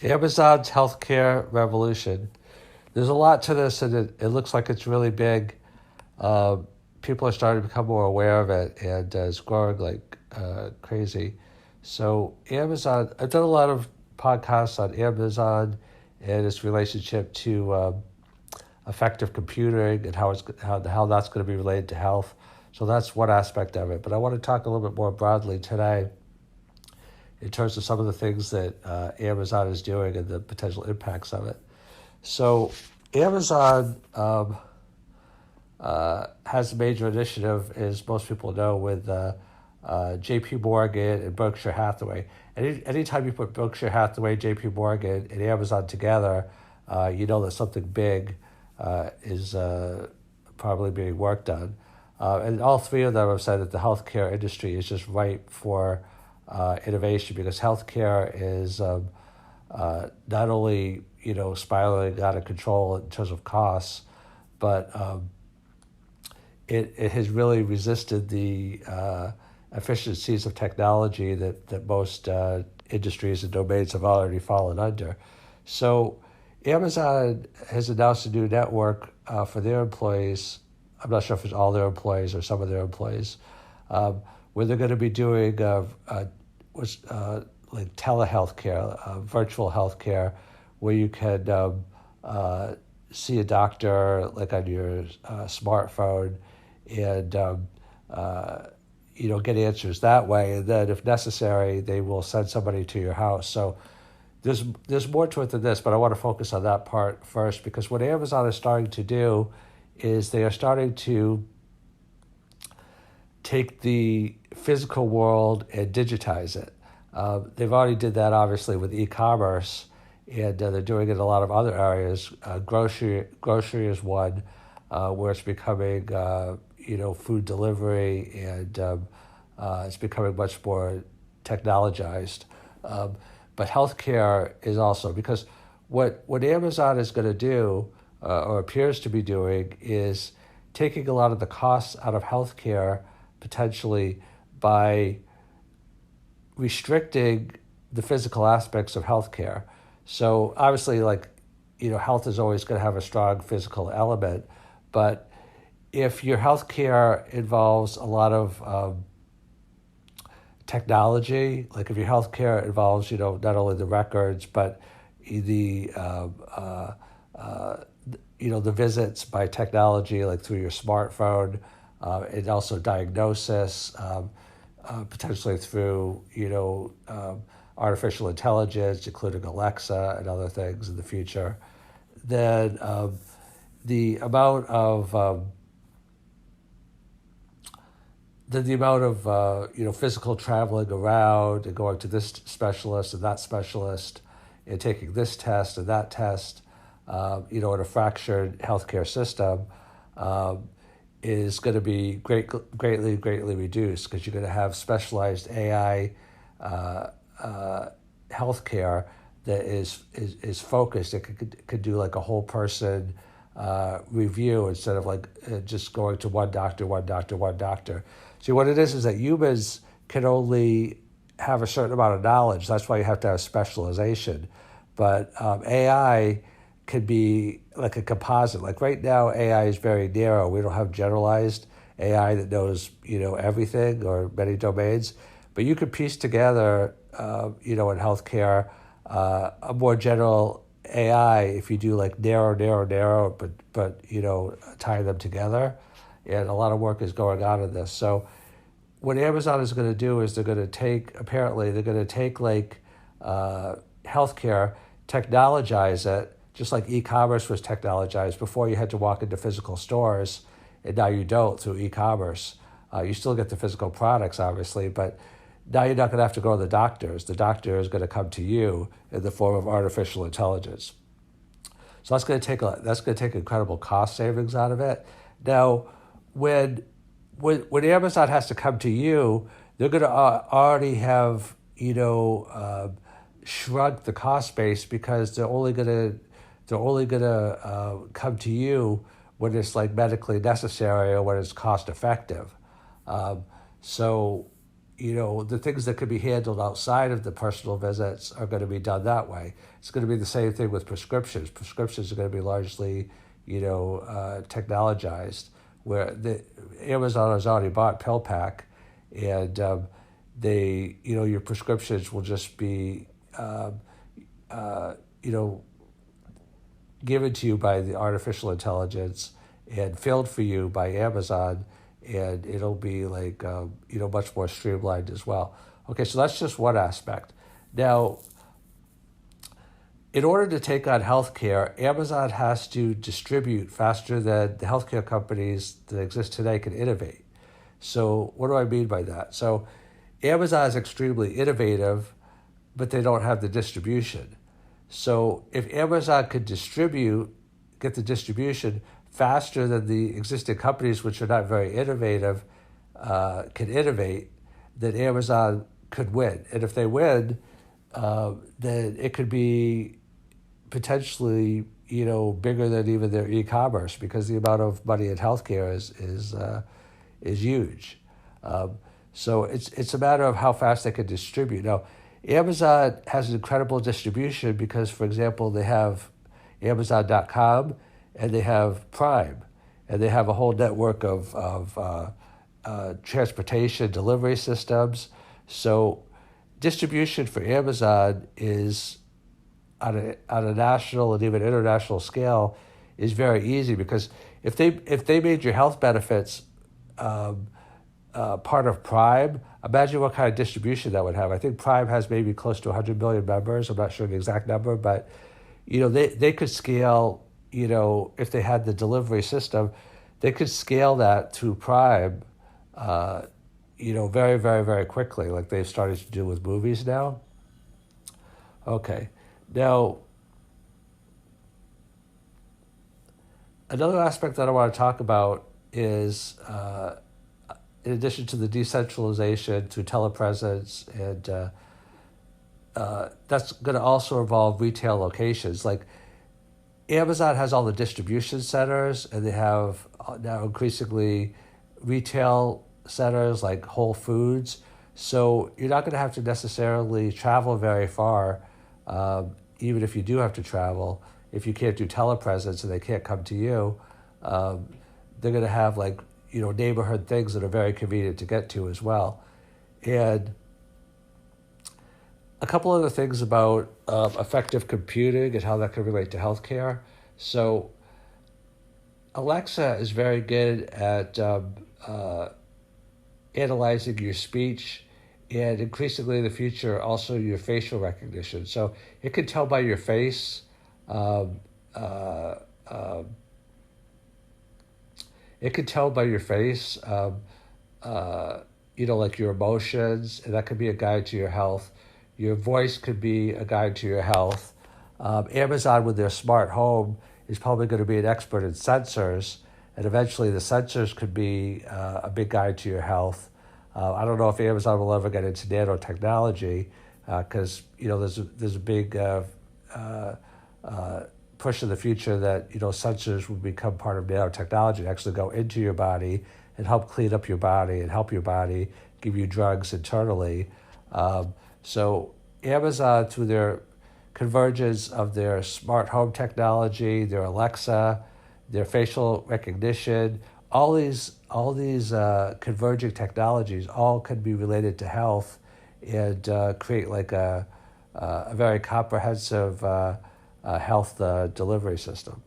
Amazon's healthcare revolution. There's a lot to this, and it looks like it's really big. Um, People are starting to become more aware of it, and it's growing like crazy. So Amazon, I've done a lot of podcasts on Amazon and its relationship to effective computing and how that's going to be related to health. So that's one aspect of it. But I want to talk a little bit more broadly today in terms of some of the things that Amazon is doing and the potential impacts of it. So Amazon has a major initiative, as most people know, with J.P. Morgan and Berkshire Hathaway. Anytime you put Berkshire Hathaway, J.P. Morgan, and Amazon together, you know that something big is probably being worked on. And all three of them have said that the healthcare industry is just ripe for innovation, because healthcare is not only spiraling out of control in terms of costs, but it has really resisted the efficiencies of technology that most industries and domains have already fallen under. So Amazon has announced a new network for their employees. I'm not sure if it's all their employees or some of their employees, where they're going to be doing like telehealth care, virtual health care, where you can see a doctor like on your smartphone and get answers that way. And then if necessary, they will send somebody to your house. So there's more to it than this, but I want to focus on that part first, because what Amazon is starting to do is they are starting to take the physical world and digitize it. They've already did that, obviously, with e-commerce, and they're doing it in a lot of other areas. Grocery is one, where it's becoming, food delivery, and it's becoming much more technologized. But healthcare is also, because what Amazon is going to do, or appears to be doing, is taking a lot of the costs out of healthcare potentially by restricting the physical aspects of healthcare. So obviously, health is always going to have a strong physical element, but if your healthcare involves a lot of technology, like if your healthcare involves, not only the records, but the the visits by technology, like through your smartphone, and also diagnosis, potentially through artificial intelligence, including Alexa and other things in the future, then the amount of physical traveling around and going to this specialist and that specialist and taking this test and that test, in a fractured healthcare system, is going to be greatly reduced, because you're going to have specialized AI healthcare that is focused. It could do like a whole person review, instead of just going to one doctor. See, what it is that humans can only have a certain amount of knowledge. That's why you have to have specialization. But AI could be like a composite. Like right now, AI is very narrow. We don't have generalized AI that knows, everything or many domains. But you could piece together, in healthcare, a more general AI if you do like narrow, but tie them together. And a lot of work is going on in this. So what Amazon is going to do is they're going to take healthcare, technologize it, just like e-commerce was technologized. Before, you had to walk into physical stores, and now you don't through e-commerce. You still get the physical products, obviously, but now you're not going to have to go to the doctors. The doctor is going to come to you in the form of artificial intelligence. So that's going to take incredible cost savings out of it. Now, when Amazon has to come to you, they're going to already have shrunk the cost base, because they're only going to come to you when it's like medically necessary or when it's cost effective. So the things that could be handled outside of the personal visits are going to be done that way. It's going to be the same thing with prescriptions. Prescriptions are going to be largely, technologized, where Amazon has already bought PillPack, and your prescriptions will just be, given to you by the artificial intelligence and filled for you by Amazon, and it'll be like much more streamlined as well. Okay, so that's just one aspect. Now, in order to take on healthcare, Amazon has to distribute faster than the healthcare companies that exist today can innovate. So what do I mean by that? So Amazon is extremely innovative, but they don't have the distribution. So if Amazon could get the distribution faster than the existing companies, which are not very innovative, can innovate, then Amazon could win. And if they win, then it could be potentially, bigger than even their e-commerce, because the amount of money in healthcare is huge. So it's a matter of how fast they can distribute. Now, Amazon has an incredible distribution because, for example, they have Amazon.com and they have Prime, and they have a whole network of transportation delivery systems. So distribution for Amazon is on a national and even international scale is very easy, because if they made your health benefits part of Prime, imagine what kind of distribution that would have. I think Prime has maybe close to 100 million members. I'm not sure the exact number, but they could scale, if they had the delivery system, they could scale that through Prime, very, very, very quickly, like they've started to do with movies now. Okay. Now, another aspect that I want to talk about is, in addition to the decentralization to telepresence, and that's going to also involve retail locations. Like Amazon has all the distribution centers, and they have now increasingly retail centers like Whole Foods. So you're not going to have to necessarily travel very far, even if you do have to travel. If you can't do telepresence and they can't come to you, they're going to have neighborhood things that are very convenient to get to as well. And a couple other things about effective computing and how that can relate to healthcare. So Alexa is very good at analyzing your speech, and increasingly in the future also your facial recognition. So it can tell by your face, it can tell by your face, like your emotions, and that could be a guide to your health. Your voice could be a guide to your health. Amazon, with their smart home, is probably going to be an expert in sensors, and eventually the sensors could be a big guide to your health. I don't know if Amazon will ever get into nanotechnology, because there's a big push in the future that sensors will become part of nanotechnology and actually go into your body and help clean up your body and help your body give you drugs internally. So Amazon, through their convergence of their smart home technology, their Alexa, their facial recognition, all these converging technologies all could be related to health, and create a very comprehensive health delivery system.